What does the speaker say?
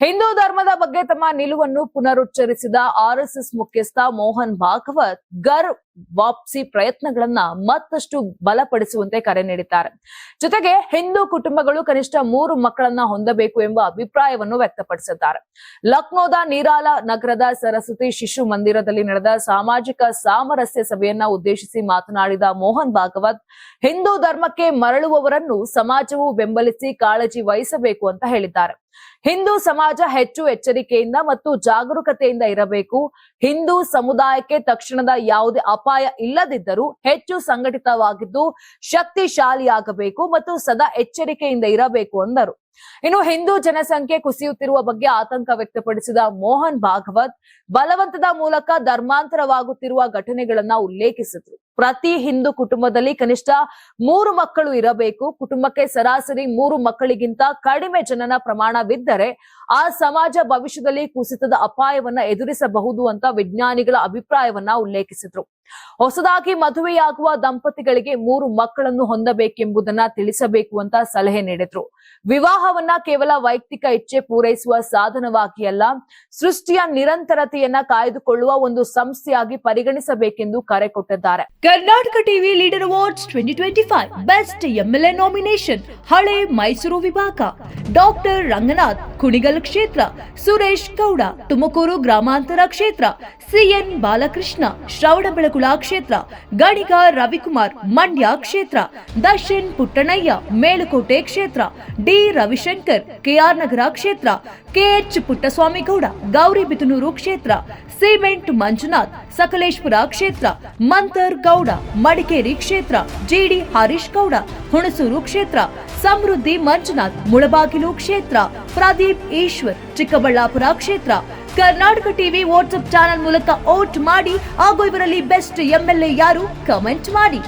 ಹಿಂದೂ ಧರ್ಮದ ಬಗ್ಗೆ ತಮ್ಮ ನಿಲುವನ್ನು ಪುನರುಚ್ಚರಿಸಿದ ಆರ್ಎಸ್ಎಸ್ ಮುಖ್ಯಸ್ಥ ಮೋಹನ್ ಭಾಗವತ್ ಗರ್ ವಾಪಸಿ ಪ್ರಯತ್ನಗಳನ್ನ ಮತ್ತಷ್ಟು ಬಲಪಡಿಸುವಂತೆ ಕರೆ ನೀಡಿದ್ದಾರೆ. ಜೊತೆಗೆ ಹಿಂದೂ ಕುಟುಂಬಗಳು ಕನಿಷ್ಠ 3 ಮಕ್ಕಳನ್ನ ಹೊಂದಬೇಕು ಎಂಬ ಅಭಿಪ್ರಾಯವನ್ನು ವ್ಯಕ್ತಪಡಿಸಿದ್ದಾರೆ. ಲಕ್ನೋದ ನಿರಾಲ ನಗರದ ಸರಸ್ವತಿ ಶಿಶು ಮಂದಿರದಲ್ಲಿ ನಡೆದ ಸಾಮಾಜಿಕ ಸಾಮರಸ್ಯ ಸಭೆಯನ್ನ ಉದ್ದೇಶಿಸಿ ಮಾತನಾಡಿದ ಮೋಹನ್ ಭಾಗವತ್, ಹಿಂದೂ ಧರ್ಮಕ್ಕೆ ಮರಳುವವರನ್ನು ಸಮಾಜವು ಬೆಂಬಲಿಸಿ ಕಾಳಜಿ ವಹಿಸಬೇಕು ಅಂತ ಹೇಳಿದ್ದಾರೆ. ಹಿಂದೂ ಸಮಾಜ ಹೆಚ್ಚು ಎಚ್ಚರಿಕೆಯಿಂದ ಮತ್ತು ಜಾಗರೂಕತೆಯಿಂದ ಇರಬೇಕು. ಹಿಂದೂ ಸಮುದಾಯಕ್ಕೆ ತಕ್ಷಣದ ಯಾವುದೇ ಅಪಾಯ ಇಲ್ಲದಿದ್ದರೂ ಹೆಚ್ಚು ಸಂಘಟಿತವಾಗಿದ್ದು ಶಕ್ತಿಶಾಲಿಯಾಗಬೇಕು ಮತ್ತು ಸದಾ ಎಚ್ಚರಿಕೆಯಿಂದ ಇರಬೇಕು ಎಂದರು. ಇನ್ನು ಹಿಂದೂ ಜನಸಂಖ್ಯೆ ಕುಸಿಯುತ್ತಿರುವ ಬಗ್ಗೆ ಆತಂಕ ವ್ಯಕ್ತಪಡಿಸಿದ ಮೋಹನ್ ಭಾಗವತ್, ಬಲವಂತದ ಮೂಲಕ ಧರ್ಮಾಂತರವಾಗುತ್ತಿರುವ ಘಟನೆಗಳನ್ನ ಉಲ್ಲೇಖಿಸಿದ್ರು. ಪ್ರತಿ ಹಿಂದೂ ಕುಟುಂಬದಲ್ಲಿ ಕನಿಷ್ಠ 3 ಮಕ್ಕಳು ಇರಬೇಕು. ಕುಟುಂಬಕ್ಕೆ ಸರಾಸರಿ 3 ಮಕ್ಕಳಿಗಿಂತ ಕಡಿಮೆ ಜನನ ಪ್ರಮಾಣವಿದ್ದರೆ ಆ ಸಮಾಜ ಭವಿಷ್ಯದಲ್ಲಿ ಕುಸಿತದ ಅಪಾಯವನ್ನ ಎದುರಿಸಬಹುದು ಅಂತ ವಿಜ್ಞಾನಿಗಳ ಅಭಿಪ್ರಾಯವನ್ನ ಉಲ್ಲೇಖಿಸಿದ್ರು. ಹೊಸದಾಗಿ ಮದುವೆಯಾಗುವ ದಂಪತಿಗಳಿಗೆ 3 ಮಕ್ಕಳನ್ನು ಹೊಂದಬೇಕೆಂಬುದನ್ನ ತಿಳಿಸಬೇಕು ಅಂತ ಸಲಹೆ ನೀಡಿದ್ರು. ವಿವಾಹವನ್ನ ಕೇವಲ ವೈಯಕ್ತಿಕ ಇಚ್ಛೆ ಪೂರೈಸುವ ಸಾಧನವಾಗಿ ಅಲ್ಲ, ಸೃಷ್ಟಿಯ ನಿರಂತರತೆಯನ್ನ ಕಾಯ್ದುಕೊಳ್ಳುವ ಒಂದು ಸಂಸ್ಥೆಯಾಗಿ ಪರಿಗಣಿಸಬೇಕೆಂದು ಕರೆ ಕೊಟ್ಟಿದ್ದಾರೆ. Karnataka TV leader awards 2025 best MLA nomination ಹಳೆ ಮೈಸೂರು ವಿಭಾಗ ಡಾಕ್ಟರ್ ರಂಗನಾಥ್ ಕುಣಿಗಲ್ ಕ್ಷೇತ್ರ, ಸುರೇಶ್ ಗೌಡ ತುಮಕೂರು ಗ್ರಾಮಾಂತರ ಕ್ಷೇತ್ರ, ಸಿಎನ್ ಬಾಲಕೃಷ್ಣ ಶ್ರವಣಬೆಳಗೊಳ ಕ್ಷೇತ್ರ, ಗಣಿಗ ರವಿಕುಮಾರ್ ಮಂಡ್ಯ ಕ್ಷೇತ್ರ, ದರ್ಶನ್ ಪುಟ್ಟಣಯ್ಯ ಮೇಲುಕೋಟೆ ಕ್ಷೇತ್ರ, ಡಿ ರವಿಶಂಕರ್ ಕೆಆರ್ ನಗರ ಕ್ಷೇತ್ರ, ಕೆಎಚ್ ಪುಟ್ಟಸ್ವಾಮಿಗೌಡ ಗೌರಿಬಿದನೂರು ಕ್ಷೇತ್ರ, ಸಿಮೆಂಟ್ ಮಂಜುನಾಥ್ ಸಕಲೇಶ್ಪುರ ಕ್ಷೇತ್ರ, ಮಂತರ್ ಗೌಡ ಮಡಿಕೇರಿ ಕ್ಷೇತ್ರ, ಜಿಡಿ ಹರೀಶ್ ಗೌಡ ಹುಣಸೂರು ಕ್ಷೇತ್ರ, ಸಮೃದ್ಧಿ ಮಂಜುನಾಥ್ ಮುಳಬಾಗಿಲು ಕ್ಷೇತ್ರ, ಪ್ರದೀಪ್ ಈಶ್ವರ್ ಚಿಕ್ಕಬಳ್ಳಾಪುರ ಕ್ಷೇತ್ರ. ಕರ್ನಾಟಕ ಟಿವಿ ವಾಟ್ಸ್ಆಪ್ ಚಾನೆಲ್ ಮೂಲಕ ವೋಟ್ ಮಾಡಿ ಹಾಗೂ ಇವರಲ್ಲಿ ಬೆಸ್ಟ್ ಎಂಎಲ್ಎ ಯಾರು ಕಮೆಂಟ್ ಮಾಡಿ.